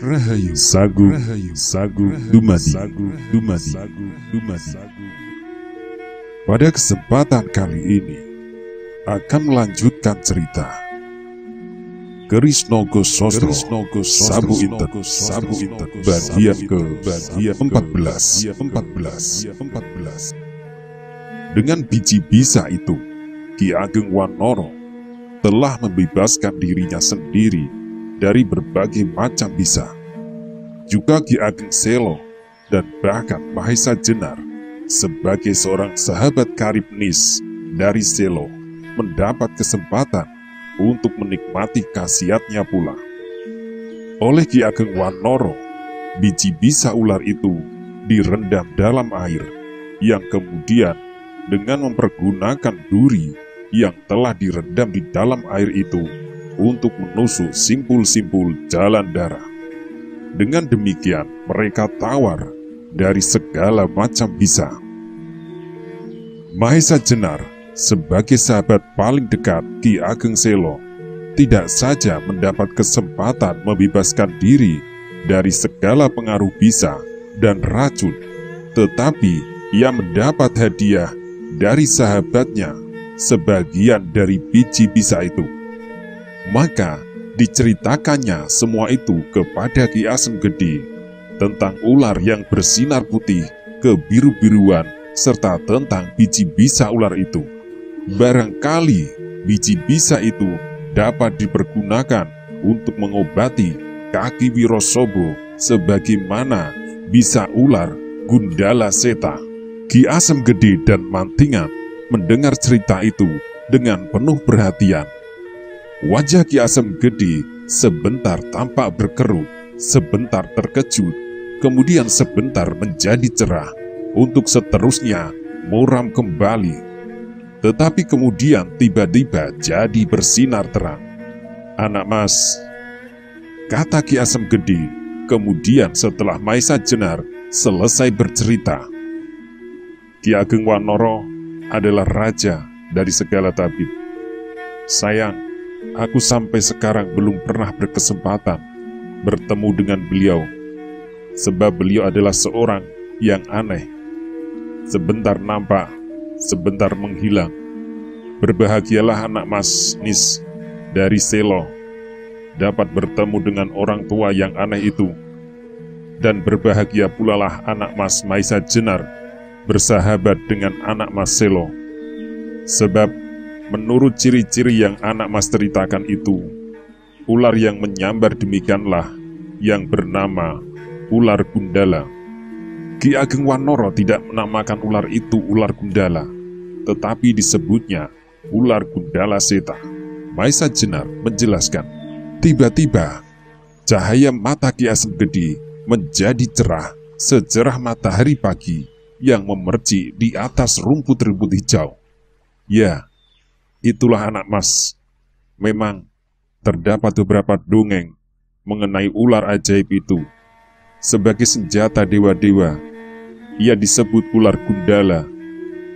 Rahayu, Sagu, Dumadi. Pada kesempatan kali ini akan melanjutkan cerita Krisnogo Sostro, Sabu Intet, bagian ke-14. Dengan biji bisa itu, Ki Ageng Wanoro telah membebaskan dirinya sendiri dari berbagai macam bisa. Juga Ki Ageng Selo dan bahkan Mahesa Jenar sebagai seorang sahabat karib Nis dari Selo mendapat kesempatan untuk menikmati khasiatnya pula. Oleh Ki Ageng Wanoro, biji bisa ular itu direndam dalam air yang kemudian dengan mempergunakan duri yang telah direndam di dalam air itu untuk menusuk simpul-simpul jalan darah. Dengan demikian, mereka tawar dari segala macam bisa. Mahesa Jenar sebagai sahabat paling dekat Ki Ageng Selo tidak saja mendapat kesempatan membebaskan diri dari segala pengaruh bisa dan racun, tetapi ia mendapat hadiah dari sahabatnya sebagian dari biji bisa itu. Maka diceritakannya semua itu kepada Ki Asem Gede tentang ular yang bersinar putih kebiru-biruan serta tentang biji bisa ular itu. Barangkali biji bisa itu dapat dipergunakan untuk mengobati kaki Wirosobo sebagaimana bisa ular Gundala Seta. Ki Asem Gede dan Mantingan mendengar cerita itu dengan penuh perhatian. Wajah Ki Asem Gede sebentar tampak berkerut, sebentar terkejut, kemudian sebentar menjadi cerah, untuk seterusnya muram kembali. Tetapi kemudian tiba-tiba jadi bersinar terang. "Anak Mas," kata Ki Asem Gede, kemudian setelah Mahesa Jenar selesai bercerita. "Ki Ageng Wanoro adalah raja dari segala tabib. Sayang, aku sampai sekarang belum pernah berkesempatan bertemu dengan beliau, sebab beliau adalah seorang yang aneh. Sebentar nampak, sebentar menghilang. Berbahagialah anak Mas Nis dari Selo dapat bertemu dengan orang tua yang aneh itu. Dan berbahagia pula lah anak Mas Mahesa Jenar bersahabat dengan anak Mas Selo. Sebab menurut ciri-ciri yang anak Mas ceritakan itu, ular yang menyambar demikianlah yang bernama ular Gundala." Ki Ageng Wanoro tidak menamakan ular itu ular Gundala, tetapi disebutnya ular Gundala Seta. Mahesa Jenar menjelaskan. Tiba-tiba cahaya mata Ki Asem Gede menjadi cerah secerah matahari pagi yang memercik di atas rumput-rumput hijau. "Ya, itulah anak Mas. Memang terdapat beberapa dongeng mengenai ular ajaib itu. Sebagai senjata dewa-dewa, ia disebut ular Gundala,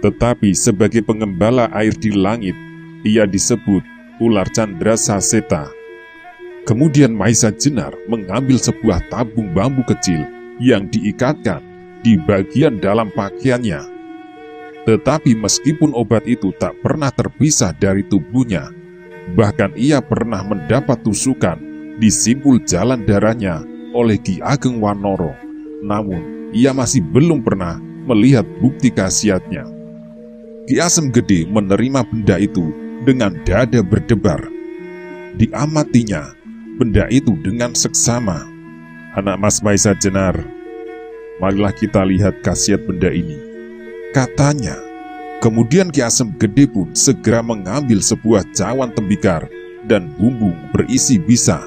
tetapi sebagai pengembala air di langit, ia disebut ular Candrasa Seta." Kemudian Mahesa Jenar mengambil sebuah tabung bambu kecil yang diikatkan di bagian dalam pakaiannya. Tetapi meskipun obat itu tak pernah terpisah dari tubuhnya, bahkan ia pernah mendapat tusukan di simpul jalan darahnya oleh Ki Ageng Wanoro, namun ia masih belum pernah melihat bukti khasiatnya. Ki Asem Gede menerima benda itu dengan dada berdebar. Diamatinya benda itu dengan seksama. "Anak Mas Mahesa Jenar, marilah kita lihat khasiat benda ini," katanya. Kemudian Ki Asem Gede pun segera mengambil sebuah cawan tembikar dan bumbung berisi bisa.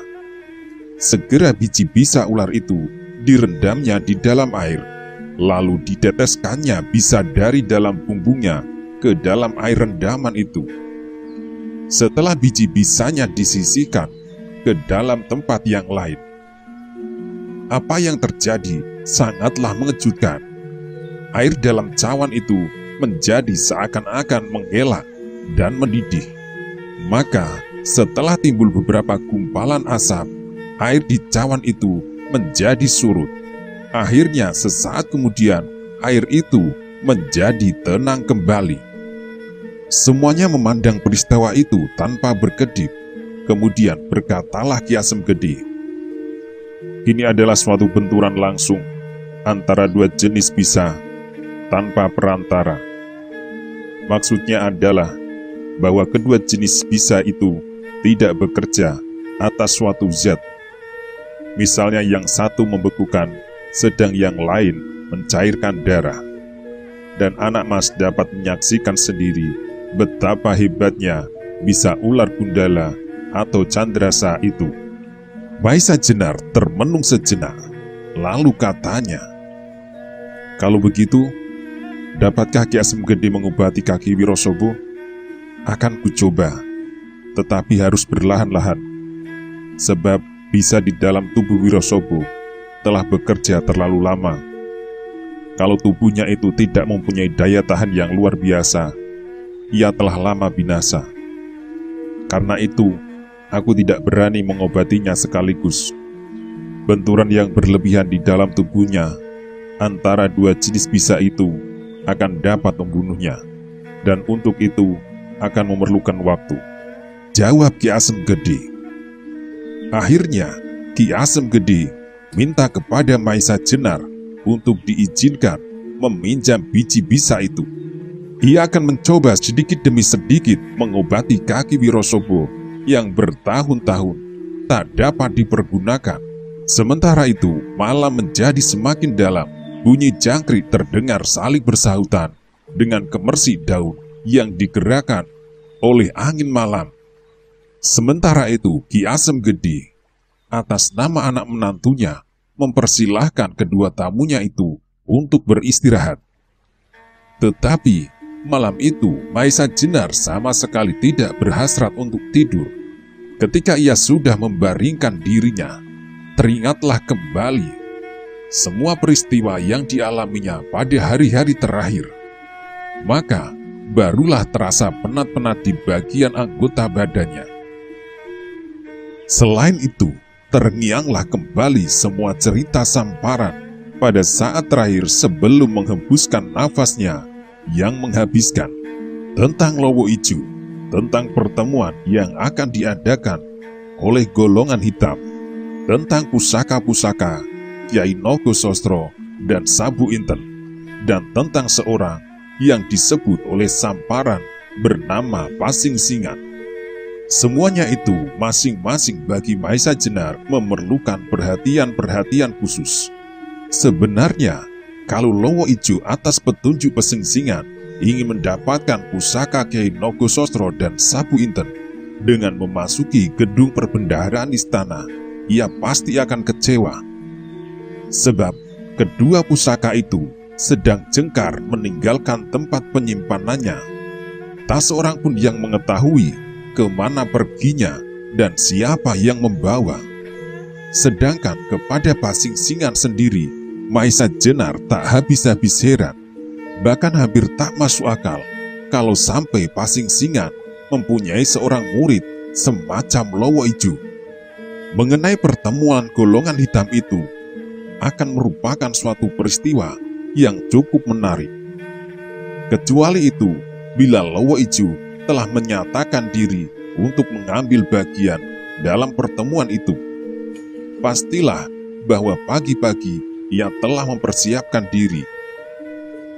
Segera biji bisa ular itu direndamnya di dalam air, lalu diteteskannya bisa dari dalam bumbungnya ke dalam air rendaman itu. Setelah biji bisanya disisihkan ke dalam tempat yang lain, apa yang terjadi sangatlah mengejutkan. Air dalam cawan itu menjadi seakan-akan mengelak dan mendidih. Maka setelah timbul beberapa gumpalan asap, air di cawan itu menjadi surut. Akhirnya sesaat kemudian air itu menjadi tenang kembali. Semuanya memandang peristiwa itu tanpa berkedip. Kemudian berkatalah Ki Asem Gede, "Ini adalah suatu benturan langsung antara dua jenis bisa tanpa perantara." Maksudnya adalah bahwa kedua jenis bisa itu tidak bekerja atas suatu zat. Misalnya yang satu membekukan, sedang yang lain mencairkan darah. Dan anak mas dapat menyaksikan sendiri betapa hebatnya bisa ular gundala atau candrasa itu. Maisa Jenar termenung sejenak, lalu katanya, "Kalau begitu, dapatkah Ki Asem Gede mengobati kaki Wirosobo? Akan kucoba, tetapi harus berlahan-lahan, sebab bisa di dalam tubuh Wirosobo telah bekerja terlalu lama. Kalau tubuhnya itu tidak mempunyai daya tahan yang luar biasa, ia telah lama binasa. Karena itu, aku tidak berani mengobatinya sekaligus. Benturan yang berlebihan di dalam tubuhnya antara dua jenis bisa itu akan dapat membunuhnya, dan untuk itu akan memerlukan waktu," jawab Ki Asem Gede. Akhirnya Ki Asem Gede minta kepada Maisa Jenar untuk diizinkan meminjam biji bisa itu. Ia akan mencoba sedikit demi sedikit mengobati kaki Wirosobo yang bertahun-tahun tak dapat dipergunakan. Sementara itu, malam menjadi semakin dalam. Bunyi jangkrik terdengar saling bersahutan dengan kemersik daun yang digerakkan oleh angin malam. Sementara itu, Ki Asem Gede, atas nama anak menantunya, mempersilahkan kedua tamunya itu untuk beristirahat. Tetapi, malam itu, Maisa Jenar sama sekali tidak berhasrat untuk tidur. Ketika ia sudah membaringkan dirinya, teringatlah kembali semua peristiwa yang dialaminya pada hari-hari terakhir. Maka, barulah terasa penat-penat di bagian anggota badannya. Selain itu, terngianglah kembali semua cerita Samparan pada saat terakhir sebelum menghembuskan nafasnya yang menghabiskan, tentang Lowo Ijo, tentang pertemuan yang akan diadakan oleh golongan hitam, tentang pusaka-pusaka Kyai Nogosostro dan Sabu Inten, dan tentang seorang yang disebut oleh Samparan bernama Pasing Singan. Semuanya itu masing-masing bagi Maisa Jenar memerlukan perhatian-perhatian khusus. Sebenarnya, kalau Lowo Ijo atas petunjuk Pasing Singan ingin mendapatkan pusaka Kyai Nogosostro dan Sabu Inten dengan memasuki gedung perbendaharaan istana, ia pasti akan kecewa. Sebab kedua pusaka itu sedang jengkar meninggalkan tempat penyimpanannya. Tak seorang pun yang mengetahui kemana perginya dan siapa yang membawa. Sedangkan kepada Pasing Singan sendiri, Maisa Jenar tak habis-habis heran. Bahkan hampir tak masuk akal kalau sampai Pasing Singan mempunyai seorang murid semacam Lowo Ijo. Mengenai pertemuan golongan hitam itu akan merupakan suatu peristiwa yang cukup menarik. Kecuali itu, bila Lowo Ijo telah menyatakan diri untuk mengambil bagian dalam pertemuan itu, pastilah bahwa pagi-pagi ia telah mempersiapkan diri.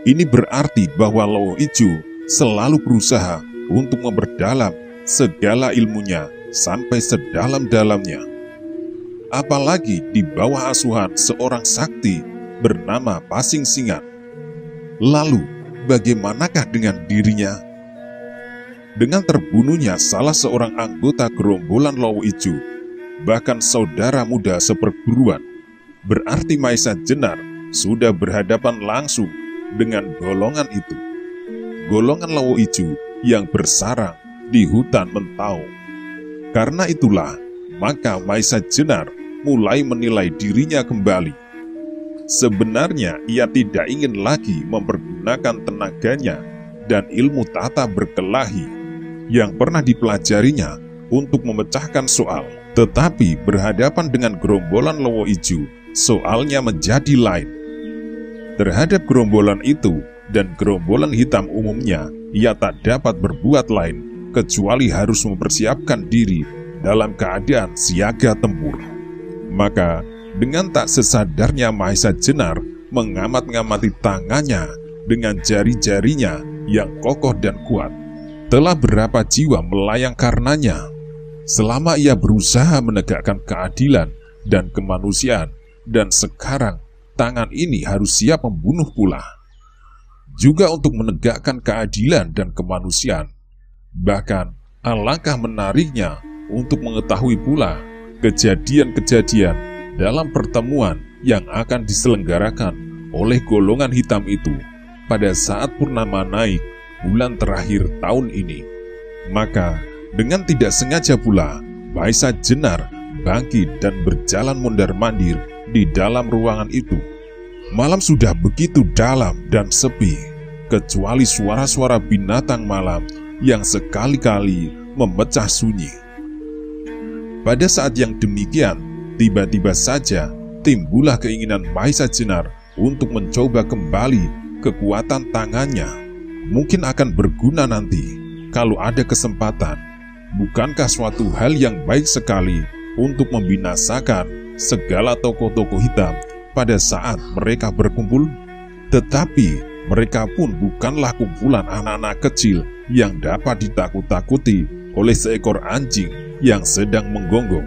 Ini berarti bahwa Lowo Ijo selalu berusaha untuk memperdalam segala ilmunya sampai sedalam-dalamnya. Apalagi di bawah asuhan seorang sakti bernama Pasing Singan. Lalu, bagaimanakah dengan dirinya? Dengan terbunuhnya salah seorang anggota gerombolan Lowo Ijo, bahkan saudara muda seperguruan, berarti Maisa Jenar sudah berhadapan langsung dengan golongan itu. Golongan Lowo Ijo yang bersarang di hutan Mentau. Karena itulah, maka Maisa Jenar mulai menilai dirinya kembali. Sebenarnya ia tidak ingin lagi mempergunakan tenaganya dan ilmu tata berkelahi yang pernah dipelajarinya untuk memecahkan soal. Tetapi berhadapan dengan gerombolan Lowo Ijo, soalnya menjadi lain. Terhadap gerombolan itu dan gerombolan hitam umumnya, ia tak dapat berbuat lain kecuali harus mempersiapkan diri dalam keadaan siaga tempur. Maka dengan tak sesadarnya Mahesa Jenar mengamat-ngamati tangannya dengan jari-jarinya yang kokoh dan kuat. Telah berapa jiwa melayang karenanya. Selama ia berusaha menegakkan keadilan dan kemanusiaan, dan sekarang tangan ini harus siap membunuh pula. Juga untuk menegakkan keadilan dan kemanusiaan. Bahkan alangkah menariknya untuk mengetahui pula kejadian-kejadian dalam pertemuan yang akan diselenggarakan oleh golongan hitam itu pada saat purnama naik bulan terakhir tahun ini. Maka dengan tidak sengaja pula Mahesa Jenar bangkit dan berjalan mondar-mandir di dalam ruangan itu. Malam sudah begitu dalam dan sepi, kecuali suara-suara binatang malam yang sekali-kali memecah sunyi. Pada saat yang demikian, tiba-tiba saja timbullah keinginan Mahesa Jenar untuk mencoba kembali kekuatan tangannya. Mungkin akan berguna nanti kalau ada kesempatan. Bukankah suatu hal yang baik sekali untuk membinasakan segala tokoh-tokoh hitam pada saat mereka berkumpul? Tetapi mereka pun bukanlah kumpulan anak-anak kecil yang dapat ditakut-takuti oleh seekor anjing yang sedang menggonggong.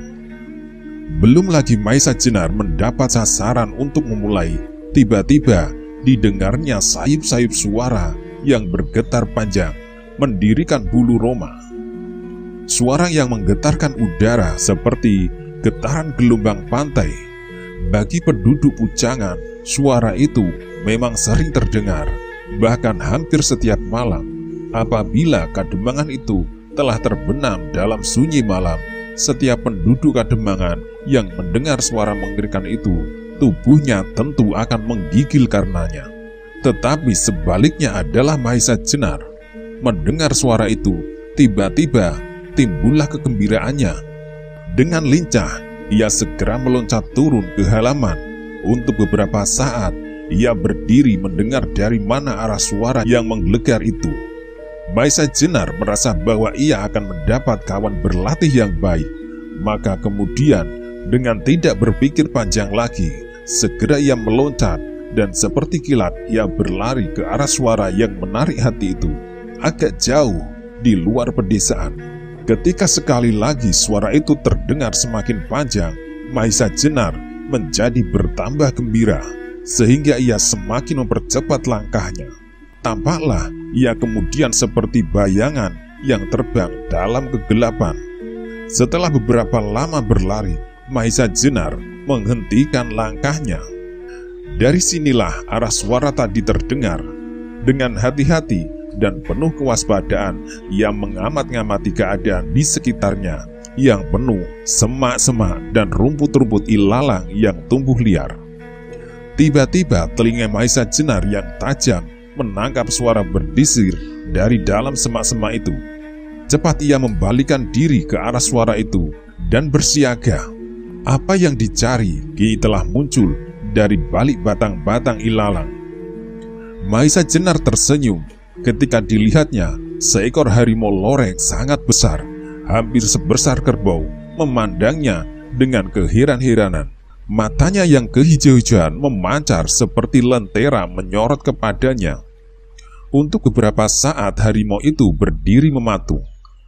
Belum lagi Mahesa Jenar mendapat sasaran untuk memulai, tiba-tiba didengarnya sayup-sayup suara yang bergetar panjang, mendirikan bulu roma. Suara yang menggetarkan udara seperti getaran gelombang pantai. Bagi penduduk Pujangan, suara itu memang sering terdengar, bahkan hampir setiap malam. Apabila Kademangan itu telah terbenam dalam sunyi malam, setiap penduduk Kademangan yang mendengar suara mengerikan itu, tubuhnya tentu akan menggigil karenanya. Tetapi sebaliknya adalah Mahesa Jenar. Mendengar suara itu, tiba-tiba timbullah kegembiraannya. Dengan lincah, ia segera meloncat turun ke halaman. Untuk beberapa saat, ia berdiri mendengar dari mana arah suara yang menggelegar itu. Mahesa Jenar merasa bahwa ia akan mendapat kawan berlatih yang baik. Maka kemudian, dengan tidak berpikir panjang lagi, segera ia meloncat dan seperti kilat ia berlari ke arah suara yang menarik hati itu, agak jauh di luar pedesaan. Ketika sekali lagi suara itu terdengar semakin panjang, Mahesa Jenar menjadi bertambah gembira, sehingga ia semakin mempercepat langkahnya. Tampaklah ia kemudian seperti bayangan yang terbang dalam kegelapan. Setelah beberapa lama berlari, Mahesa Jenar menghentikan langkahnya. Dari sinilah arah suara tadi terdengar. Dengan hati-hati dan penuh kewaspadaan, ia mengamat-ngamati keadaan di sekitarnya yang penuh semak-semak dan rumput-rumput ilalang yang tumbuh liar. Tiba-tiba telinga Mahesa Jenar yang tajam menangkap suara berdesir dari dalam semak-semak itu. Cepat ia membalikan diri ke arah suara itu dan bersiaga. Apa yang dicari kini telah muncul dari balik batang-batang ilalang. Mahesa Jenar tersenyum ketika dilihatnya seekor harimau loreng sangat besar, hampir sebesar kerbau, memandangnya dengan keheran-heranan. Matanya yang kehijau-hijauan memancar seperti lentera menyorot kepadanya. Untuk beberapa saat harimau itu berdiri mematung.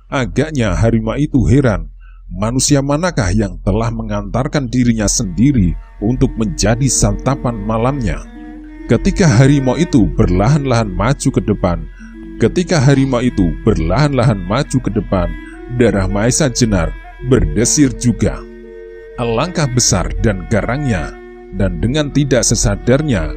Agaknya harimau itu heran, manusia manakah yang telah mengantarkan dirinya sendiri untuk menjadi santapan malamnya. Ketika harimau itu berlahan-lahan maju ke depan, darah Mahesa Jenar berdesir juga. Alangkah besar dan garangnya, dan dengan tidak sesadarnya,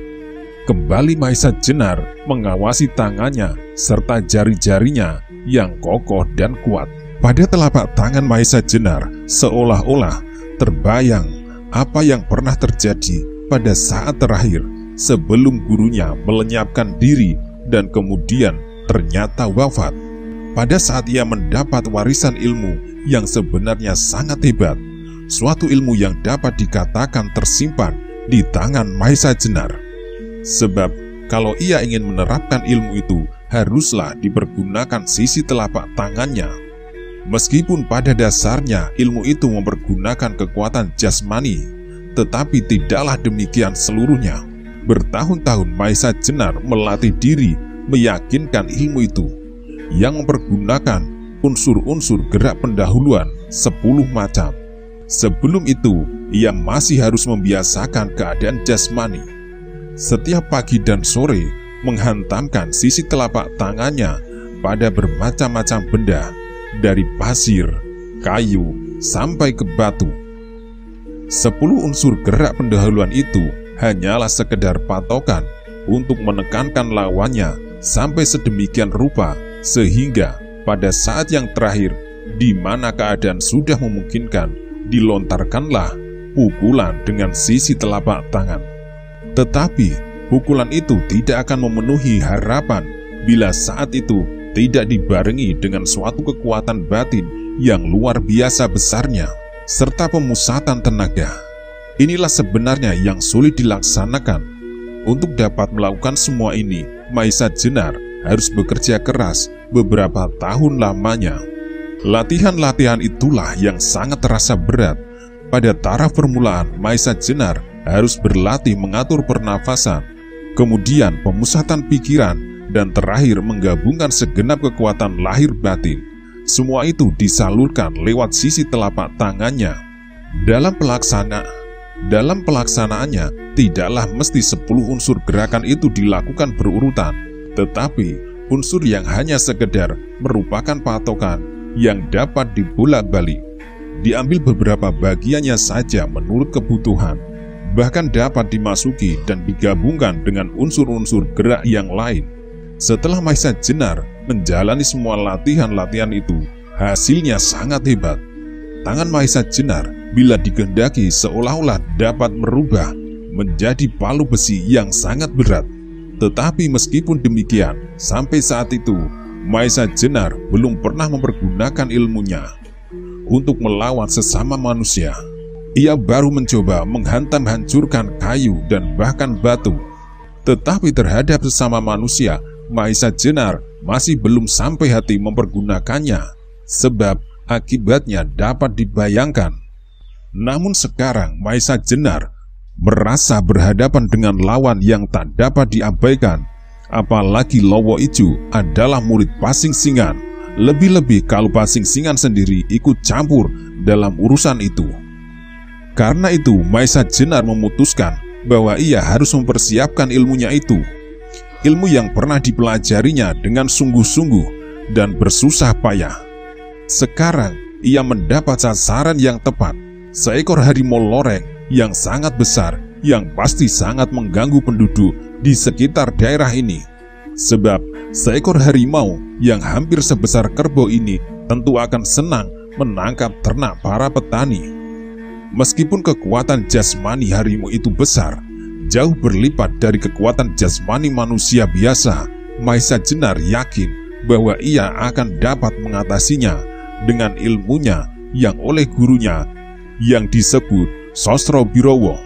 kembali Mahesa Jenar mengawasi tangannya serta jari-jarinya yang kokoh dan kuat. Pada telapak tangan Mahesa Jenar seolah-olah terbayang apa yang pernah terjadi pada saat terakhir sebelum gurunya melenyapkan diri dan kemudian ternyata wafat. Pada saat ia mendapat warisan ilmu yang sebenarnya sangat hebat, suatu ilmu yang dapat dikatakan tersimpan di tangan Mahesa Jenar. Sebab kalau ia ingin menerapkan ilmu itu, haruslah dipergunakan sisi telapak tangannya. Meskipun pada dasarnya ilmu itu mempergunakan kekuatan jasmani, tetapi tidaklah demikian seluruhnya. Bertahun-tahun Mahesa Jenar melatih diri meyakinkan ilmu itu yang mempergunakan unsur-unsur gerak pendahuluan 10 macam. Sebelum itu, ia masih harus membiasakan keadaan jasmani. Setiap pagi dan sore menghantamkan sisi telapak tangannya pada bermacam-macam benda, dari pasir, kayu, sampai ke batu. 10 unsur gerak pendahuluan itu hanyalah sekedar patokan untuk menekankan lawannya sampai sedemikian rupa, sehingga pada saat yang terakhir di mana keadaan sudah memungkinkan, dilontarkanlah pukulan dengan sisi telapak tangan. Tetapi pukulan itu tidak akan memenuhi harapan bila saat itu tidak dibarengi dengan suatu kekuatan batin yang luar biasa besarnya, serta pemusatan tenaga. Inilah sebenarnya yang sulit dilaksanakan. Untuk dapat melakukan semua ini, Mahesa Jenar harus bekerja keras beberapa tahun lamanya. Latihan-latihan itulah yang sangat terasa berat. Pada taraf permulaan, Mahesa Jenar harus berlatih mengatur pernafasan, kemudian pemusatan pikiran, dan terakhir menggabungkan segenap kekuatan lahir batin. Semua itu disalurkan lewat sisi telapak tangannya. Dalam pelaksanaannya, tidaklah mesti 10 unsur gerakan itu dilakukan berurutan, tetapi unsur yang hanya sekedar merupakan patokan yang dapat dibolak-balik, diambil beberapa bagiannya saja menurut kebutuhan, bahkan dapat dimasuki dan digabungkan dengan unsur-unsur gerak yang lain. Setelah Mahesa Jenar menjalani semua latihan-latihan itu, hasilnya sangat hebat. Tangan Mahesa Jenar bila dikehendaki seolah-olah dapat merubah menjadi palu besi yang sangat berat. Tetapi meskipun demikian, sampai saat itu Mahesa Jenar belum pernah mempergunakan ilmunya untuk melawan sesama manusia. Ia baru mencoba menghantam hancurkan kayu dan bahkan batu. Tetapi terhadap sesama manusia, Mahesa Jenar masih belum sampai hati mempergunakannya, sebab akibatnya dapat dibayangkan. Namun sekarang Mahesa Jenar merasa berhadapan dengan lawan yang tak dapat diabaikan. Apalagi Lowo Ijo adalah murid Pasing Singan. Lebih-lebih kalau Pasing Singan sendiri ikut campur dalam urusan itu. Karena itu Mahesa Jenar memutuskan bahwa ia harus mempersiapkan ilmunya itu. Ilmu yang pernah dipelajarinya dengan sungguh-sungguh dan bersusah payah. Sekarang ia mendapat sasaran yang tepat, seekor harimau loreng yang sangat besar, yang pasti sangat mengganggu penduduk di sekitar daerah ini. Sebab seekor harimau yang hampir sebesar kerbau ini tentu akan senang menangkap ternak para petani. Meskipun kekuatan jasmani harimau itu besar, jauh berlipat dari kekuatan jasmani manusia biasa, Mahesa Jenar yakin bahwa ia akan dapat mengatasinya dengan ilmunya yang oleh gurunya yang disebut Sosro Birowo.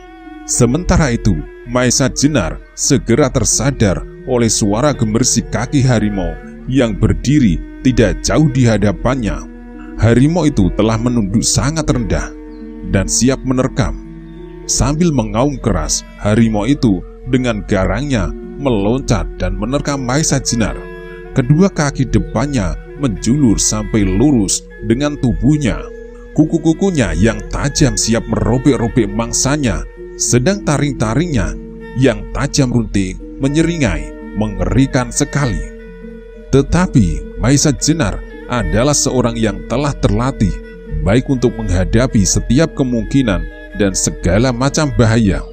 Sementara itu, Mahesa Jenar segera tersadar oleh suara gemersik kaki harimau yang berdiri tidak jauh di hadapannya. Harimau itu telah menunduk sangat rendah dan siap menerkam. Sambil mengaum keras, harimau itu dengan garangnya meloncat dan menerkam Mahesa Jenar. Kedua kaki depannya menjulur sampai lurus dengan tubuhnya. Kuku-kukunya yang tajam siap merobek-robek mangsanya, sedang taring-taringnya yang tajam runting menyeringai, mengerikan sekali. Tetapi Mahesa Jenar adalah seorang yang telah terlatih, baik untuk menghadapi setiap kemungkinan dan segala macam bahaya.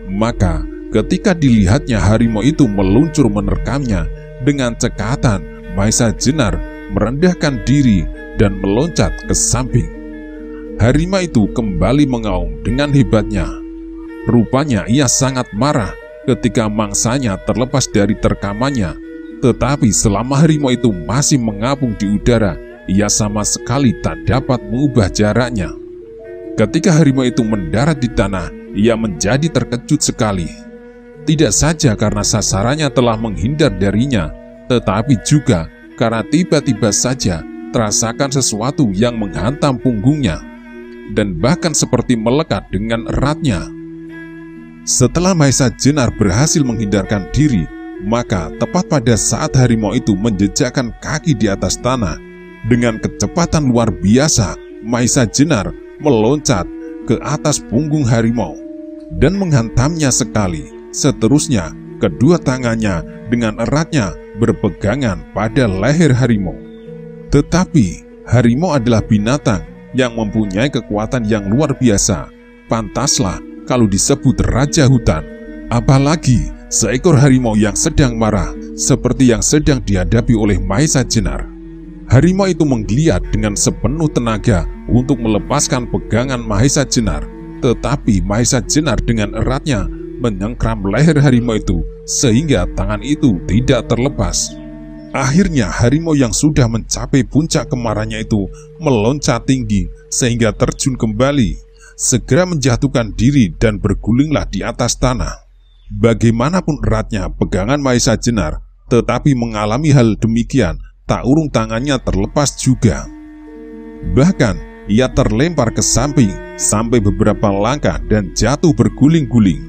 Maka ketika dilihatnya harimau itu meluncur menerkamnya, dengan cekatan Mahesa Jenar merendahkan diri dan meloncat ke samping. Harimau itu kembali mengaum dengan hebatnya. Rupanya ia sangat marah ketika mangsanya terlepas dari terkamannya. Tetapi selama harimau itu masih mengapung di udara, ia sama sekali tak dapat mengubah jaraknya. Ketika harimau itu mendarat di tanah, ia menjadi terkejut sekali. Tidak saja karena sasarannya telah menghindar darinya, tetapi juga karena tiba-tiba saja terasakan sesuatu yang menghantam punggungnya, dan bahkan seperti melekat dengan eratnya. Setelah Mahesa Jenar berhasil menghindarkan diri, maka tepat pada saat harimau itu menjejakkan kaki di atas tanah, dengan kecepatan luar biasa, Mahesa Jenar meloncat ke atas punggung harimau dan menghantamnya sekali. Seterusnya, kedua tangannya dengan eratnya berpegangan pada leher harimau. Tetapi, harimau adalah binatang yang mempunyai kekuatan yang luar biasa. Pantaslah kalau disebut raja hutan. Apalagi seekor harimau yang sedang marah, seperti yang sedang dihadapi oleh Mahesa Jenar. Harimau itu menggeliat dengan sepenuh tenaga untuk melepaskan pegangan Mahesa Jenar. Tetapi Mahesa Jenar dengan eratnya menyengkram leher harimau itu sehingga tangan itu tidak terlepas. Akhirnya harimau yang sudah mencapai puncak kemarahannya itu meloncat tinggi sehingga terjun kembali, segera menjatuhkan diri dan bergulinglah di atas tanah. Bagaimanapun eratnya pegangan Mahesa Jenar, tetapi mengalami hal demikian, tak urung tangannya terlepas juga. Bahkan ia terlempar ke samping sampai beberapa langkah dan jatuh berguling-guling.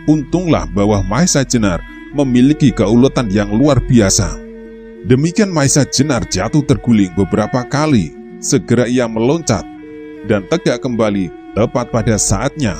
Untunglah bahwa Mahesa Jenar memiliki keuletan yang luar biasa. Demikian Mahesa Jenar jatuh terguling beberapa kali. Segera ia meloncat dan tegak kembali tepat pada saatnya.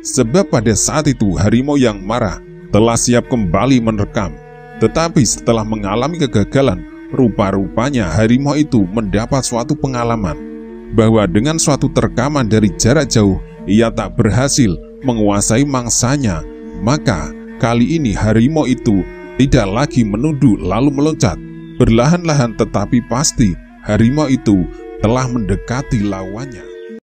Sebab pada saat itu harimau yang marah telah siap kembali menerkam. Tetapi setelah mengalami kegagalan, rupa-rupanya harimau itu mendapat suatu pengalaman bahwa dengan suatu terkaman dari jarak jauh ia tak berhasil menguasai mangsanya. Maka kali ini harimau itu tidak lagi menunduk lalu meloncat. Perlahan-lahan tetapi pasti harimau itu telah mendekati lawannya.